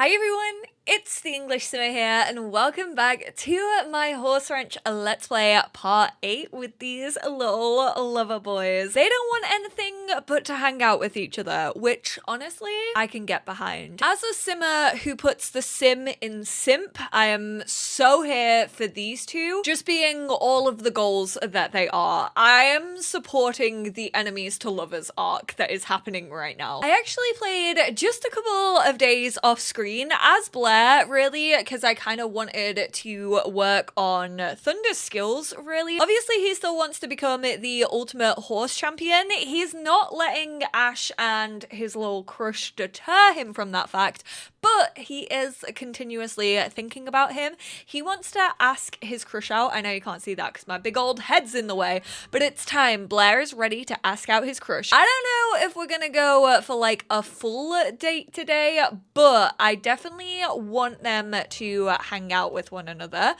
Hi everyone, it's the EnglishSimmer here and welcome back to my horse ranch let's play part 8 with these little lover boys. They don't want anything but to hang out with each other, which honestly I can get behind. As a simmer who puts the sim in simp, I am so here for these two just being all of the goals that they are. I am supporting the enemies to lovers arc that is happening right now. I actually played just a couple of days off screen as Blair, really, because I kind of wanted to work on Thunder's skills, really. Obviously, he still wants to become the ultimate horse champion. He's not letting Ash and his little crush deter him from that fact, but he is continuously thinking about him. He wants to ask his crush out. I know you can't see that because my big old head's in the way, but it's time. Blair is ready to ask out his crush. I don't know if we're gonna go for like a full date today, but I definitely want them to hang out with one another.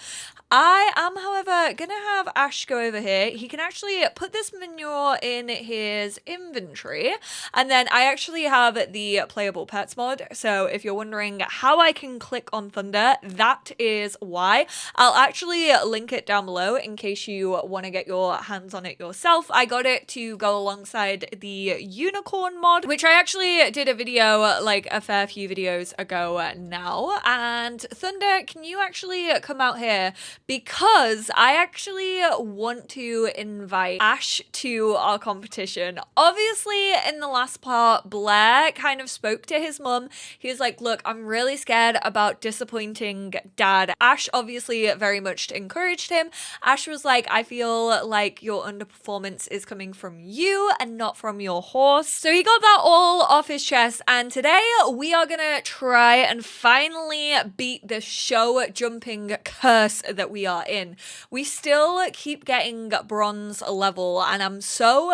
I am, however, gonna have Ash go over here. He can actually put this manure in his inventory, and then I actually have the playable pets mod, so if you're wondering how I can click on Thunder, that is why. I'll actually link it down below in case you want to get your hands on it yourself. I got it to go alongside the unicorn mod, which I actually did a video like a fair few videos ago now. And Thunder, can you actually come out here? Because I actually want to invite Ash to our competition. Obviously, in the last part, Blair kind of spoke to his mum. He was like, look, I'm really scared about disappointing dad. Ash obviously very much encouraged him. Ash was like, I feel like your underperformance is coming from you and not from your horse. So he got that all off his chest, and today we are gonna try and finally beat the show jumping curse that we are in. We still keep getting bronze level and I'm so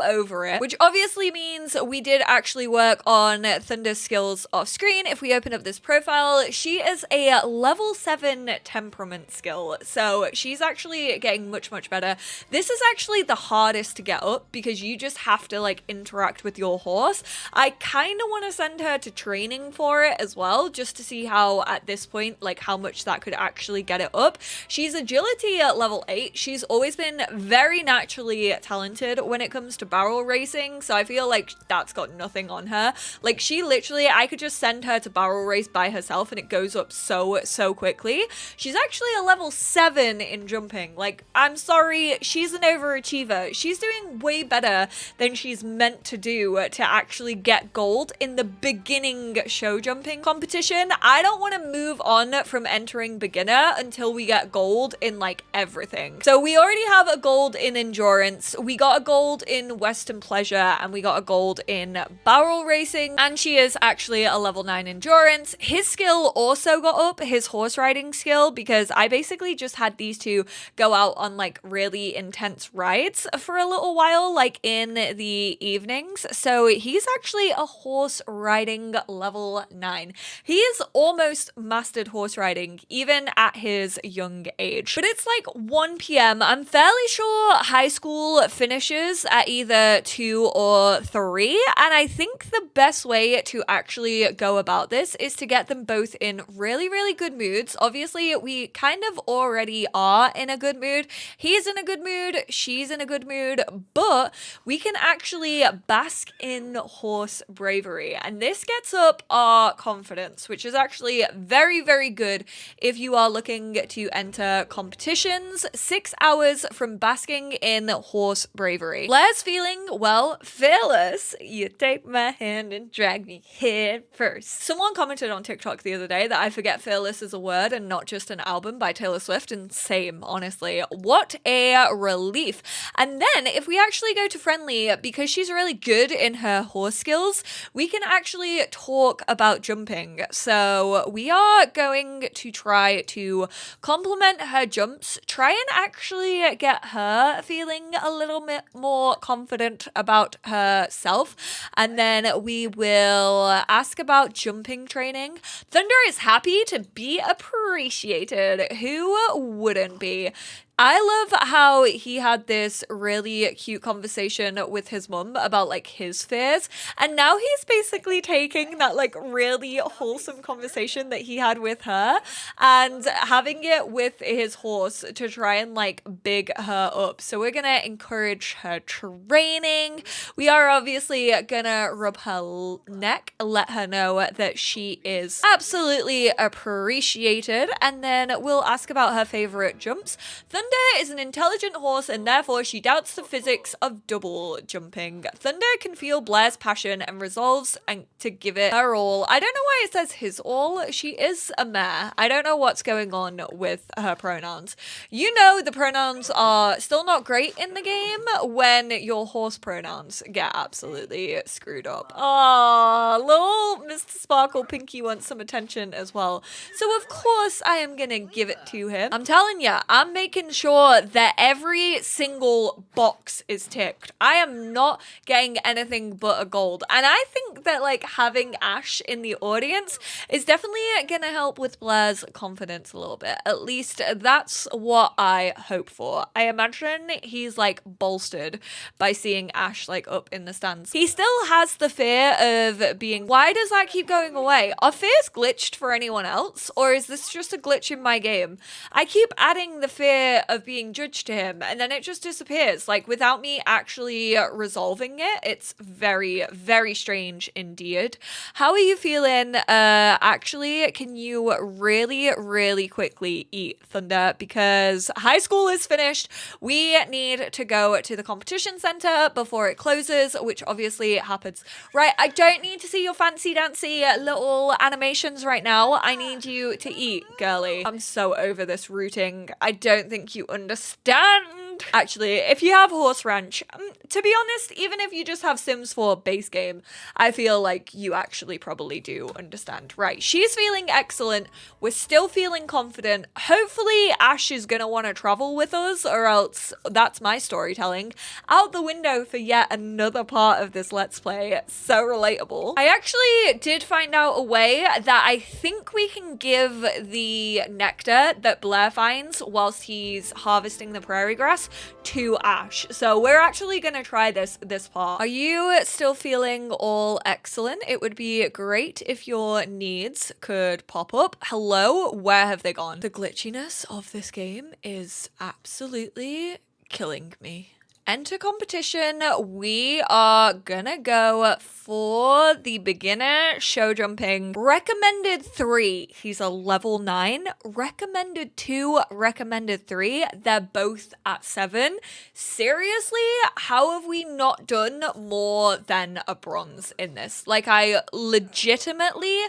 over it, which obviously means we did actually work on Thunder's skills off screen. If we open up this profile, she is a level 7 temperament skill, so she's actually getting much better. This is actually the hardest to get up because you just have to like interact with your horse. I kind of want to send her to training for it as well, just to see how at this point like how much that could actually get it up. She's agility at level 8. She's always been very naturally talented when it comes to barrel racing, so I feel like that's got nothing on her. Like she literally, I could just send her to barrel race by herself and it goes up so quickly. She's actually a level 7 in jumping. Like, I'm sorry, she's an overachiever. She's doing way better than she's meant to do to actually get gold in the beginning show jumping competition. I don't want to move on from entering beginner until we get gold in like everything. So we already have a gold in endurance, we got a gold in Western pleasure, and we got a gold in barrel racing, and she is actually a level 9 endurance. His skill also got up, his horse riding skill, because I basically just had these two go out on like really intense rides for a little while, like in the evenings. So he's actually a horse riding level 9. He is almost mastered horse riding even at his young age. But it's like 1 p.m. I'm fairly sure high school finishes at either 2 or 3, and I think the best way to actually go about this is to get them both in really good moods. Obviously, we kind of already are in a good mood. He's in a good mood, she's in a good mood, but we can actually bask in horse bravery, and this gets up our confidence, which is actually very good if you are looking to enter competitions. 6 hours from basking in horse bravery. Blair's feeling, well, fearless. You take my hand and drag me head first. Someone commented on TikTok the other day that I forget fearless is a word and not just an album by Taylor Swift, and same, honestly. What a relief. And then if we actually go to friendly, because she's really good in her horse skills, we can actually talk about jumping. So we are going to try to complement her jumps, try and actually get her feeling a little bit more confident about herself, and then we will ask about jumping training. Thunder is happy to be appreciated. Who wouldn't be? I love how he had this really cute conversation with his mum about like his fears, and now he's basically taking that like really wholesome conversation that he had with her and having it with his horse to try and like big her up. So we're gonna encourage her training. We are obviously gonna rub her neck, let her know that she is absolutely appreciated, and then we'll ask about her favorite jumps. Thunder is an intelligent horse and therefore she doubts the physics of double jumping. Thunder can feel Blair's passion and resolves to give it her all. I don't know why it says his all. She is a mare. I don't know what's going on with her pronouns. You know the pronouns are still not great in the game when your horse pronouns get absolutely screwed up. Oh, little Mr. Sparkle Pinky wants some attention as well. So of course I am gonna give it to him. I'm telling you, I'm making sure that every single box is ticked. I am not getting anything but a gold. And I think that like having Ash in the audience is definitely gonna help with Blair's confidence a little bit. At least that's what I hope for. I imagine he's like bolstered by seeing Ash like up in the stands. He still has the fear of being, why does that keep going away? Are fears glitched for anyone else? Or is this just a glitch in my game? I keep adding the fear of being judged to him and then it just disappears, like without me actually resolving it. It's very, very strange indeed. How are you feeling? Actually, can you really quickly eat Thunder because high school is finished. We need to go to the competition center before it closes, which obviously happens. Right, I don't need to see your fancy dancy little animations right now. I need you to eat, girly. I'm so over this routing. I don't think you understand. Actually, if you have Horse Ranch, to be honest, even if you just have Sims 4 base game, I feel like you actually probably do understand. Right, she's feeling excellent. We're still feeling confident. Hopefully Ash is gonna want to travel with us, or else that's my storytelling out the window for yet another part of this Let's Play. So relatable. I actually did find out a way that I think we can give the nectar that Blair finds whilst he's harvesting the prairie grass to Ash. So we're actually gonna try this part. Are you still feeling all excellent? It would be great if your needs could pop up. Hello, where have they gone? The glitchiness of this game is absolutely killing me. Enter competition. We are gonna go for the beginner show jumping. Recommended 3. He's a level 9. Recommended 2. Recommended 3. They're both at 7. Seriously? How have we not done more than a bronze in this? Like, I legitimately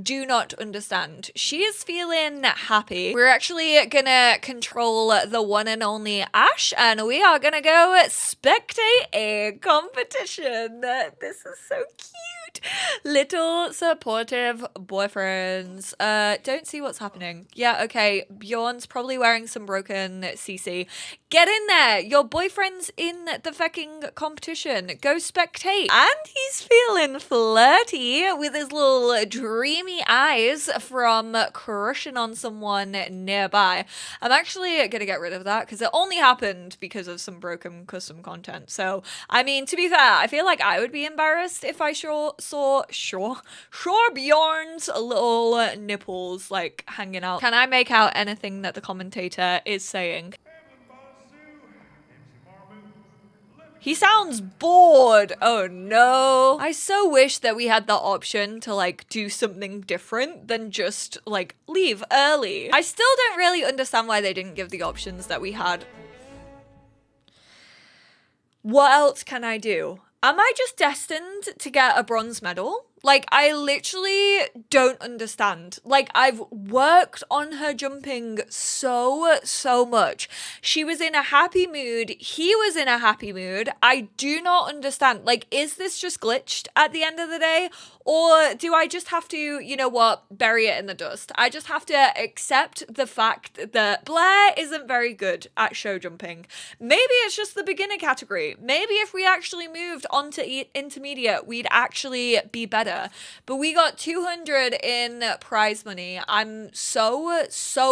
do not understand. She is feeling happy. We're actually gonna control the one and only Ash, and we are gonna go spectate a competition. This is so cute. Little supportive boyfriends. Don't see what's happening. Yeah, okay. Bjorn's probably wearing some broken CC. Get in there. Your boyfriend's in the fucking competition. Go spectate. And he's feeling flirty with his little dreamy eyes from crushing on someone nearby. I'm actually gonna get rid of that because it only happened because of some broken custom content. So, I mean, to be fair, I feel like I would be embarrassed if I saw Bjorn's little nipples like hanging out. Can I make out anything that the commentator is saying? He sounds bored. Oh no. I so wish that we had the option to like do something different than just like leave early. I still don't really understand why they didn't give the options that we had. What else can I do? Am I just destined to get a bronze medal? Like, I literally don't understand. Like, I've worked on her jumping so much. She was in a happy mood. He was in a happy mood. I do not understand. Like, is this just glitched at the end of the day? Or do I just have to, you know what, bury it in the dust? I just have to accept the fact that Blair isn't very good at show jumping. Maybe it's just the beginner category. Maybe if we actually moved on to intermediate, we'd actually be better. Thunder, but we got 200 in prize money. I'm so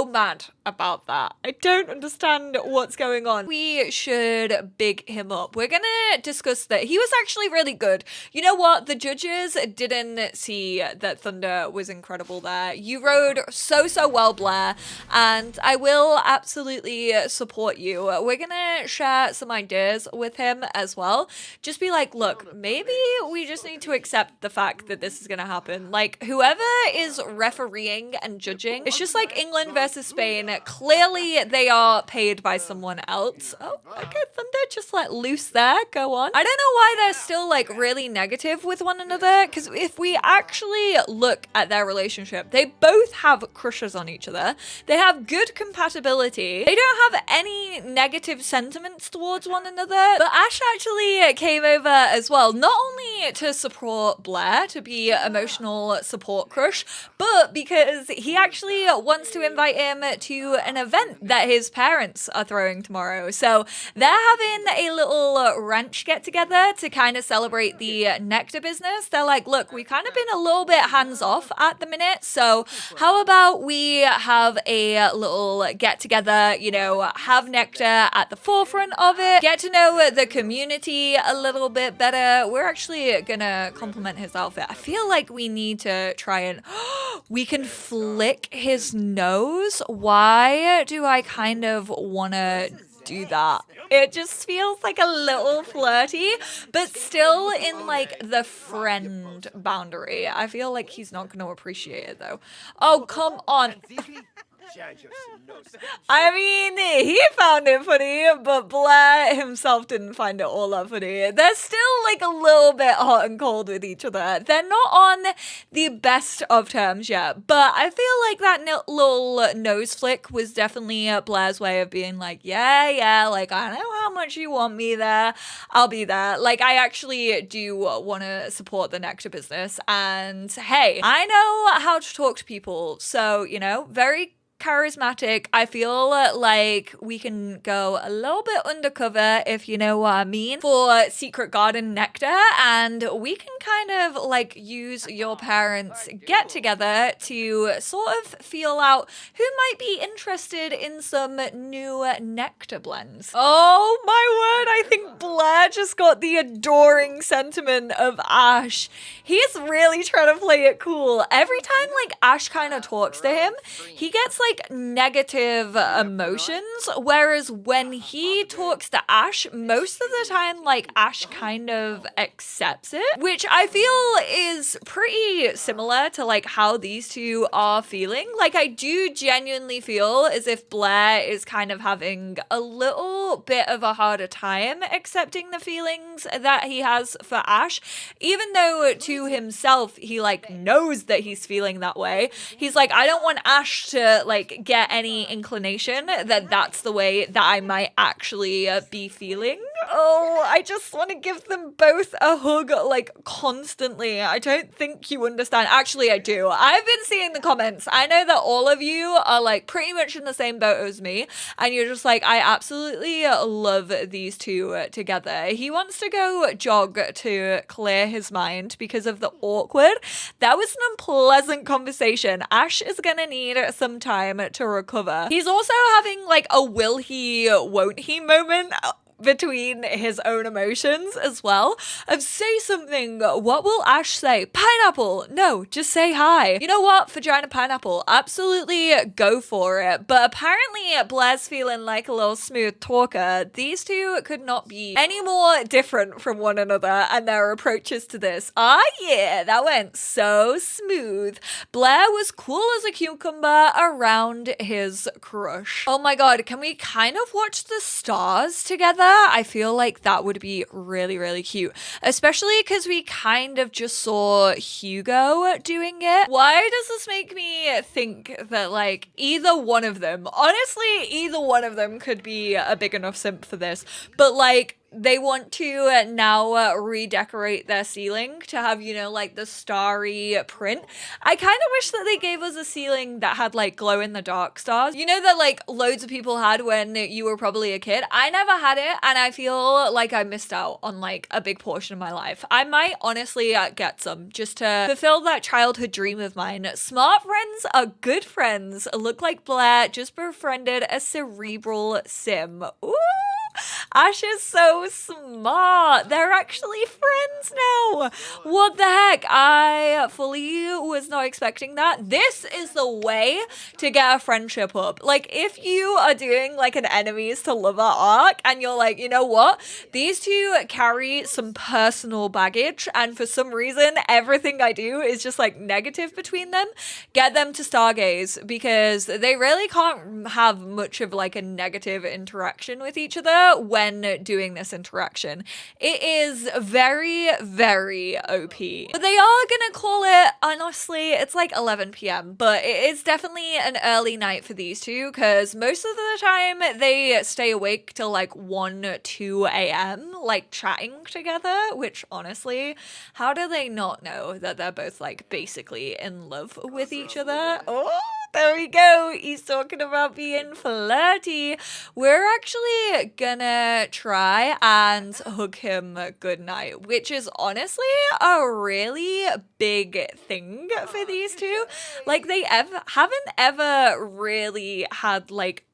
mad about that. I don't understand what's going on. We should big him up. We're gonna discuss that. He was actually really good. You know what? The judges didn't see that Thunder was incredible there. You rode so well, Blair, and I will absolutely support you. We're gonna share some ideas with him as well. Just be like, look, maybe we just need to accept the fact that this is gonna happen. Like, whoever is refereeing and judging, it's just like England versus Spain. Clearly they are paid by someone else. Oh, okay, Thunder just let loose there. Go on. I don't know why they're still like really negative with one another, because if we actually look at their relationship, they both have crushes on each other. They have good compatibility. They don't have any negative sentiments towards one another. But Ash actually came over as well, not only to support Blair, to be emotional support crush, but because he actually wants to invite him to an event that his parents are throwing tomorrow. So they're having a little ranch get together to kind of celebrate the nectar business. They're like, look, we've kind of been a little bit hands off at the minute, so how about we have a little get together, you know, have nectar at the forefront of it, get to know the community a little bit better. We're actually gonna compliment his outfit. I feel like we need to try and we can flick his nose. Why do I kind of want to do that? It just feels like a little flirty, but still in like the friend boundary. I feel like he's not going to appreciate it though. Oh, come on. I mean, he found it funny, but Blair himself didn't find it all that funny. They're still like a little bit hot and cold with each other. They're not on the best of terms yet, but I feel like that little nose flick was definitely Blair's way of being like, yeah, like, I know how much you want me there. I'll be there. Like, I actually do want to support the nectar business, and hey, I know how to talk to people, so, you know, very charismatic. I feel like we can go a little bit undercover, if you know what I mean, for Secret Garden Nectar, and we can kind of like use your parents' get together to sort of feel out who might be interested in some new nectar blends. Oh my word, I think Blair just got the adoring sentiment of Ash. He's really trying to play it cool. Every time like Ash kind of talks to him, he gets like negative emotions, whereas when he talks to Ash, most of the time like Ash kind of accepts it, which I feel is pretty similar to like how these two are feeling. Like, I do genuinely feel as if Blair is kind of having a little bit of a harder time accepting the feelings that he has for Ash, even though to himself he like knows that he's feeling that way. He's like, I don't want Ash to like get any inclination that that's the way that I might actually be feeling. Oh, I just want to give them both a hug like constantly. I don't think you understand. Actually, I do. I've been seeing the comments. I know that all of you are like pretty much in the same boat as me, and you're just like, I absolutely love these two together. He wants to go jog to clear his mind because of the awkward. That was an unpleasant conversation. Ash is gonna need some time to recover. He's also having like a will he, won't he moment between his own emotions as well, of say something. What will Ash say? Pineapple. No, just say hi. You know what? Vagina pineapple. Absolutely go for it. But apparently Blair's feeling like a little smooth talker. These two could not be any more different from one another and their approaches to this. Ah, yeah, that went so smooth. Blair was cool as a cucumber around his crush. Oh my god, can we kind of watch the stars together? I feel like that would be really cute, especially because we kind of just saw Hugo doing it. Why does this make me think that like either one of them, honestly, either one of them could be a big enough simp for this, but like they want to now redecorate their ceiling to have, you know, like the starry print. I kind of wish that they gave us a ceiling that had like glow in the dark stars. You know that like loads of people had when you were probably a kid? I never had it, and I feel like I missed out on like a big portion of my life. I might honestly get some just to fulfill that childhood dream of mine. Smart friends are good friends. Look like Blair just befriended a cerebral sim. Ooh! Ash is so smart. They're actually friends now. What the heck? I fully was not expecting that. This is the way to get a friendship up. Like, if you are doing like an enemies to lover arc and you're like, you know what? These two carry some personal baggage, and for some reason, everything I do is just like negative between them. Get them to Stargaze, because they really can't have much of like a negative interaction with each other when doing this interaction. It is very, very OP. But they are gonna call it, honestly, it's like 11 p.m, but it is definitely an early night for these two, because most of the time they stay awake till like 1, 2 a.m, like chatting together, which honestly, how do they not know that they're both like basically in love with each other? Oh, there we go. He's talking about being flirty. We're actually gonna try and hug him goodnight, which is honestly a really big thing for these two. Like, they haven't ever really had like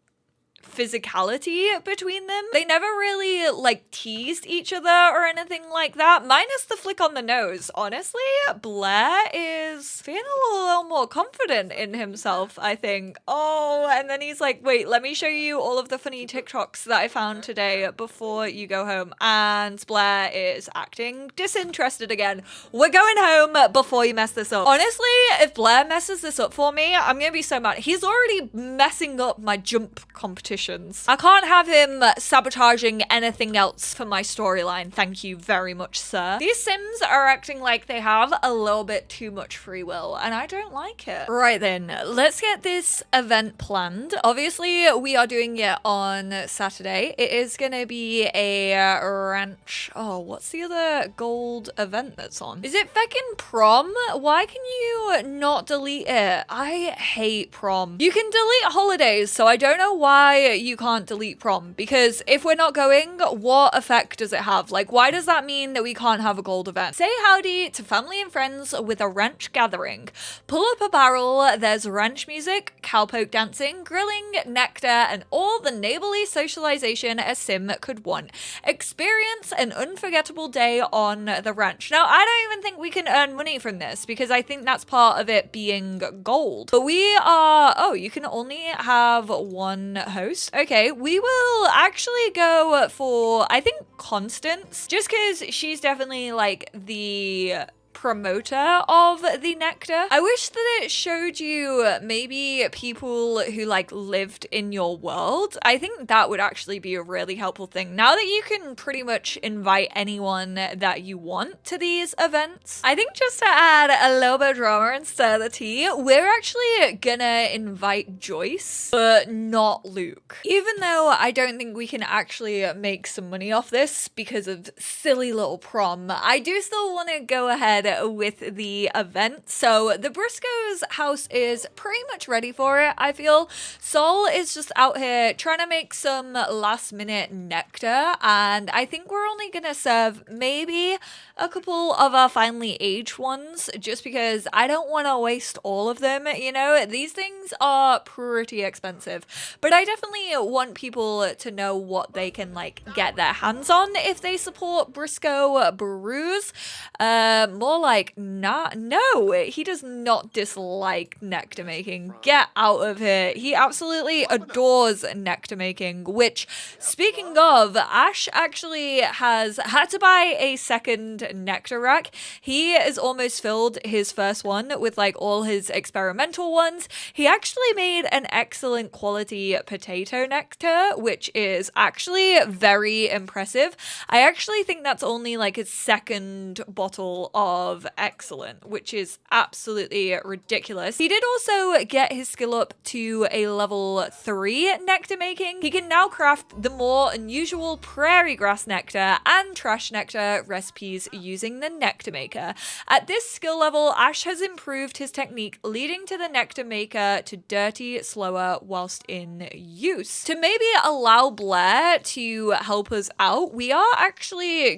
physicality between them. They never really like teased each other or anything like that, minus the flick on the nose. Honestly, Blair is feeling a little more confident in himself, I think. Oh, and then he's like, wait, let me show you all of the funny TikToks that I found today before you go home. And Blair is acting disinterested again. We're going home before you mess this up. Honestly, if Blair messes this up for me, I'm gonna be so mad. He's already messing up my jump competition. I can't have him sabotaging anything else for my storyline. Thank you very much, sir. These Sims are acting like they have a little bit too much free will, and I don't like it. Right then, let's get this event planned. Obviously, we are doing it on Saturday. It is gonna be a ranch. Oh, what's the other gold event that's on? Is it feckin' prom? Why can you not delete it? I hate prom. You can delete holidays, so I don't know why you can't delete prom, because if we're not going, what effect does it have? Like, why does that mean that we can't have a gold event? Say howdy to family and friends with a ranch gathering. Pull up a barrel, there's ranch music, cowpoke dancing, grilling, nectar, and all the neighborly socialization a sim could want. Experience an unforgettable day on the ranch. Now, I don't even think we can earn money from this, because I think that's part of it being gold. But we are, oh, you can only have one host. Okay, we will actually go for, I think, Constance, just because she's definitely like the promoter of the nectar. I wish that it showed you maybe people who like lived in your world. I think that would actually be a really helpful thing. Now that you can pretty much invite anyone that you want to these events, I think just to add a little bit of drama and stir the tea, we're actually gonna invite Joyce, but not Luke. Even though I don't think we can actually make some money off this because of silly little prom, I do still want to go ahead with the event. So the Briscoes house is pretty much ready for it, I feel. Sol is just out here trying to make some last minute nectar, and I think we're only gonna serve maybe a couple of our finally aged ones, just because I don't want to waste all of them. You know, these things are pretty expensive, but I definitely want people to know what they can like get their hands on if they support Briscoe Brews. More like, no, he does not dislike nectar making. Get out of here. He absolutely adores nectar making, which, speaking of, Ash actually has had to buy a second nectar rack. He has almost filled his first one with like all his experimental ones. He actually made an excellent quality potato nectar, which is actually very impressive. I actually think that's only like his second bottle of excellent, which is absolutely ridiculous. He did also get his skill up to a level 3 nectar making. He can now craft the more unusual prairie grass nectar and trash nectar recipes using the nectar maker. At this skill level, Ash has improved his technique, leading to the nectar maker to dirty slower whilst in use. To maybe allow Blair to help us out, we are actually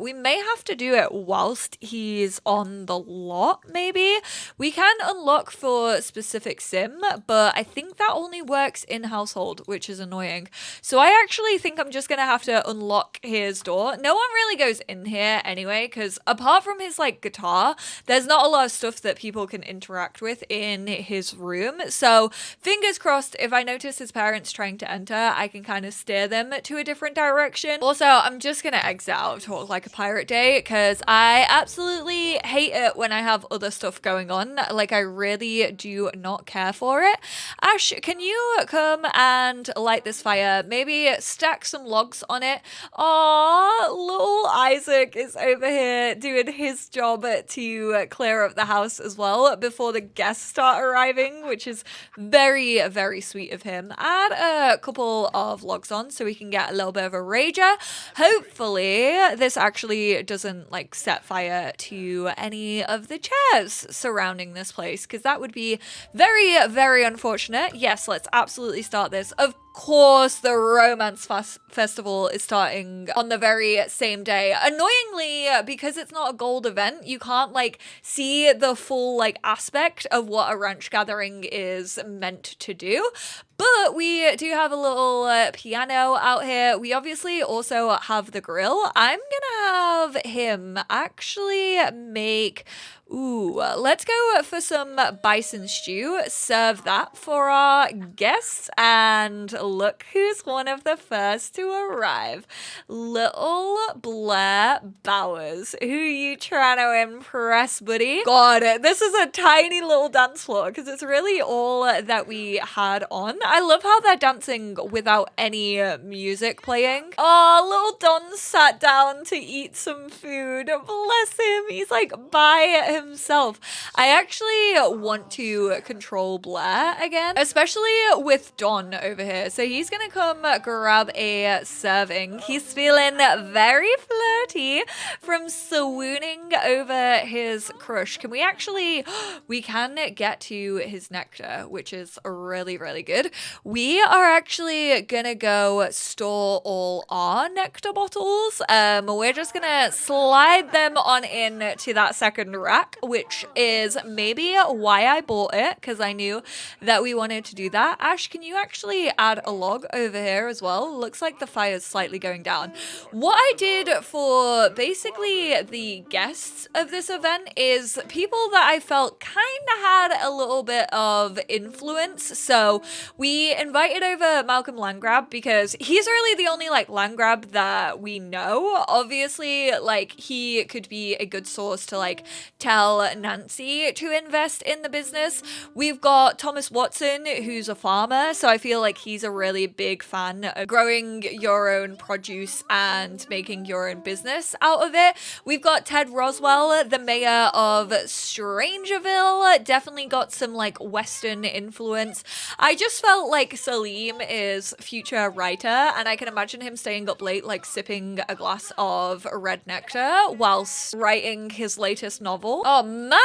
we may have to do it whilst he's on the lot, maybe. We can unlock for specific sim, but I think that only works in household, which is annoying. So I actually think I'm just gonna have to unlock his door. No one really goes in here anyway, because apart from his like guitar, there's not a lot of stuff that people can interact with in his room. So fingers crossed, if I notice his parents trying to enter, I can kind of steer them to a different direction. Also, I'm just gonna exit out of Talk Like a Pirate Day because I absolutely hate it when I have other stuff going on. Like, I really do not care for it. Ash, can you come and light this fire? Maybe stack some logs on it. Aww, little Isaac is over here doing his job to clear up the house as well before the guests start arriving, which is very, very sweet of him. Add a couple of logs on so we can get a little bit of a rager. Hopefully this actually doesn't like set fire to any of the chairs surrounding this place, because that would be very, very unfortunate. Yes, let's absolutely start this. Of course, the romance festival is starting on the very same day. Annoyingly, because it's not a gold event, you can't like see the full like aspect of what a ranch gathering is meant to do. But we do have a little piano out here. We obviously also have the grill. I'm gonna have him actually make... Ooh, let's go for some bison stew, serve that for our guests, and look who's one of the first to arrive. Little Blair Bowers. Who you trying to impress, buddy? God, this is a tiny little dance floor because it's really all that we had on. I love how they're dancing without any music playing. Oh, little Don sat down to eat some food. Bless him. He's like by himself. I actually want to control Blair again, especially with Don over here. So he's gonna come grab a serving. He's feeling very flirty from swooning over his crush. Can we actually... we can get to his nectar, which is really, really good. We are actually gonna go store all our nectar bottles. We're just gonna slide them on in to that second rack, which is maybe why I bought it, because I knew that we wanted to do that. Ash, can you actually add a log over here as well? Looks like the fire's slightly going down. What I did for basically the guests of this event is people that I felt kind of had a little bit of influence. So we invited over Malcolm Landgrab because he's really the only like Landgrab that we know. Obviously, like he could be a good source to like tell Nancy to invest in the business. We've got Thomas Watson, who's a farmer, so I feel like he's a really big fan of growing your own produce and making your own business out of it. We've got Ted Roswell, the mayor of Strangerville, definitely got some like Western influence. I just felt like Salim is future writer, and I can imagine him staying up late like sipping a glass of red nectar whilst writing his latest novel. Oh man,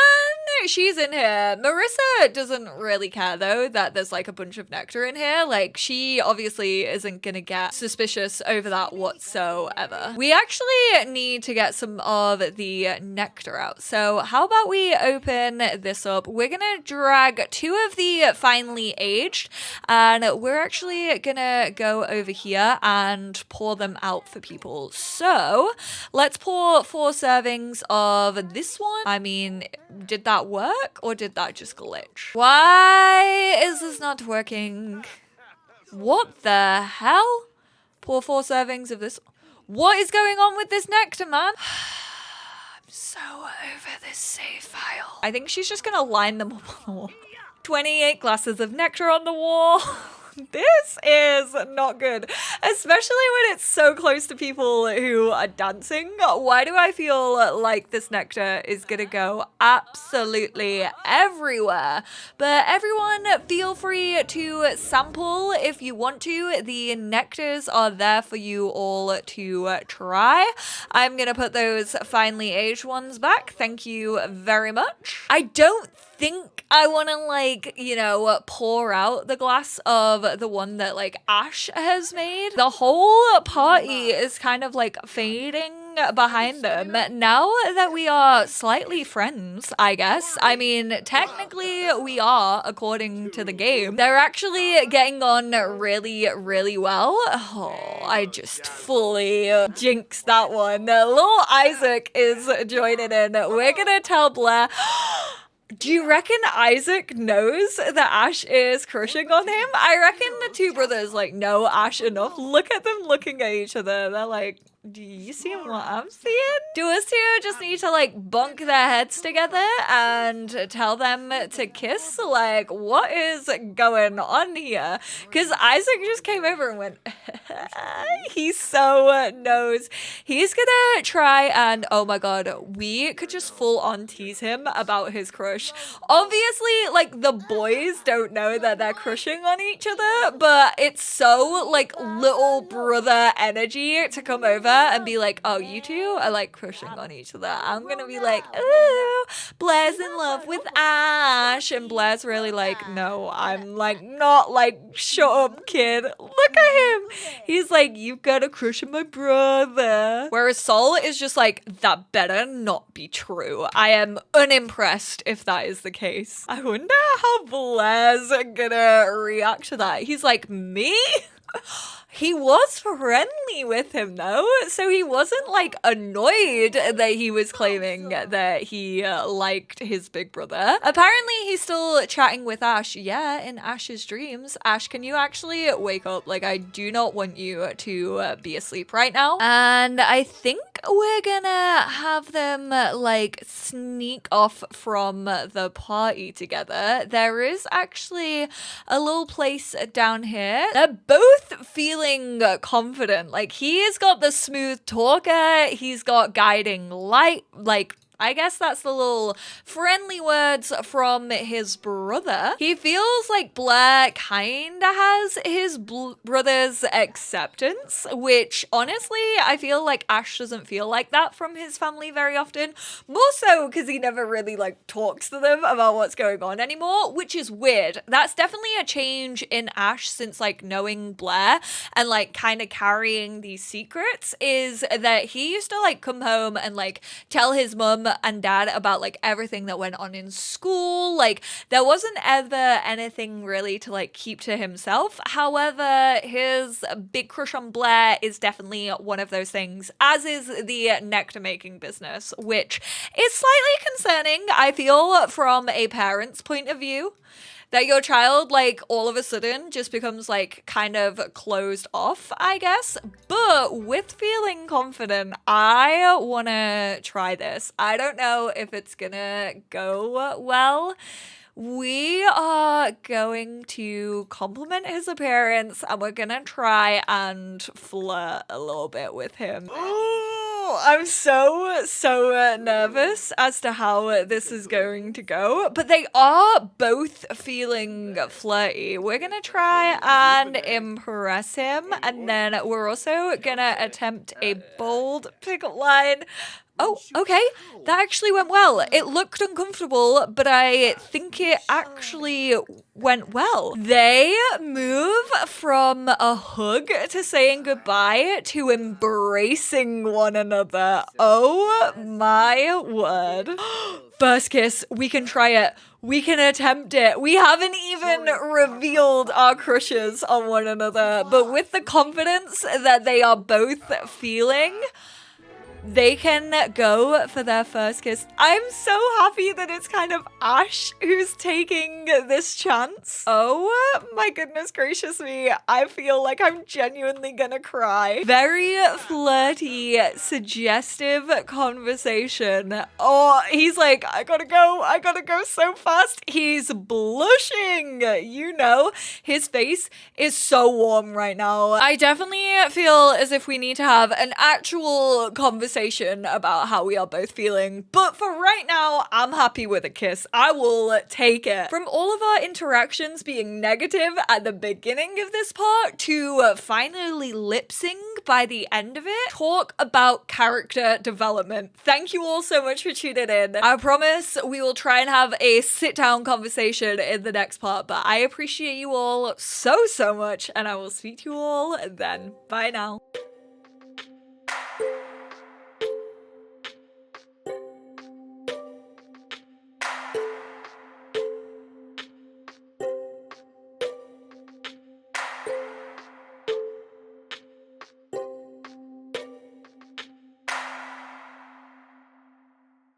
she's in here. Marissa doesn't really care though that there's like a bunch of nectar in here. Like she obviously isn't gonna get suspicious over that whatsoever. We actually need to get some of the nectar out. So how about we open this up? We're gonna drag 2 of the finely aged, and we're actually gonna go over here and pour them out for people. So let's pour 4 servings of this one. I mean, did that work or did that just glitch? Why is this not working? What the hell? Pour 4 servings of this. What is going on with this nectar, man? I'm so over this save file. I think she's just gonna line them up on the wall. 28 glasses of nectar on the wall. This is not good, especially when it's so close to people who are dancing. Why do I feel like this nectar is gonna go absolutely everywhere? But everyone, feel free to sample if you want to. The nectars are there for you all to try. I'm gonna put those finely aged ones back. Thank you very much. I don't think I want to, like, you know, pour out the glass of the one that, like, Ash has made. The whole party is kind of, like, fading behind them now that we are slightly friends, I guess. I mean, technically we are, according to the game. They're actually getting on really, really well. Oh, I just fully jinxed that one. Little Isaac is joining in. We're gonna tell Blair. Do you reckon Isaac knows that Ash is crushing on him? I reckon the two brothers, like, know Ash enough. Look at them looking at each other. They're like, do you see what I'm seeing? Do us two just need to, like, bunk their heads together and tell them to kiss? Like, what is going on here? Because Isaac just came over and went, he so knows. He's gonna try and, oh my god, we could just full on tease him about his crush. Obviously, like, the boys don't know that they're crushing on each other, but it's so, like, little brother energy to come over and be like, oh, you two are, like, crushing on each other. I'm gonna be like, ooh, Blair's in love with Ash, and Blair's really like, no, I'm, like, not, like, shut up, kid. Look at him. He's like, you've got a crush on my brother. Whereas Sol is just like, that better not be true. I am unimpressed if that is the case. I wonder how Blair's gonna react to that. He's like, me? He was friendly with him though, so he wasn't, like, annoyed that he was claiming that he liked his big brother. Apparently he's still chatting with Ash. Yeah, in Ash's dreams. Ash, can you actually wake up? Like, I do not want you to be asleep right now. And I think we're gonna have them, like, sneak off from the party together. There is actually a little place down here. They're both feeling confident. Like, he's got the smooth talker, he's got guiding light, like, I guess that's the little friendly words from his brother. He feels like Blair kinda has his brother's acceptance, which honestly, I feel like Ash doesn't feel like that from his family very often. More so because he never really, like, talks to them about what's going on anymore, which is weird. That's definitely a change in Ash since, like, knowing Blair and, like, kind of carrying these secrets, is that he used to, like, come home and, like, tell his mum and dad about, like, everything that went on in school. Like, there wasn't ever anything really to, like, keep to himself. However, his big crush on Blair is definitely one of those things, as is the nectar making business, which is slightly concerning, I feel, from a parent's point of view. That your child, like, all of a sudden just becomes, like, kind of closed off, I guess. But with feeling confident, I want to try this. I don't know if it's gonna go well. We are going to compliment his appearance and we're gonna try and flirt a little bit with him. Ooh, I'm so nervous as to how this is going to go, but they are both feeling flirty. We're gonna try and impress him, and then we're also gonna attempt a bold pickup line. Oh, okay. That actually went well. It looked uncomfortable, but I think it actually went well. They move from a hug to saying goodbye to embracing one another. Oh my word. First kiss. We can try it. We can attempt it. We haven't even revealed our crushes on one another, but with the confidence that they are both feeling, they can go for their first kiss. I'm so happy that it's kind of Ash who's taking this chance. Oh my goodness gracious me. I feel like I'm genuinely gonna cry. Very flirty, suggestive conversation. Oh, he's like, I gotta go so fast. He's blushing, you know. His face is so warm right now. I definitely feel as if we need to have an actual conversation about how we are both feeling. But for right now, I'm happy with a kiss. I will take it. From all of our interactions being negative at the beginning of this part to finally lip sync by the end of it, talk about character development. Thank you all so much for tuning in. I promise we will try and have a sit down conversation in the next part, but I appreciate you all so much, and I will speak to you all then. Bye now.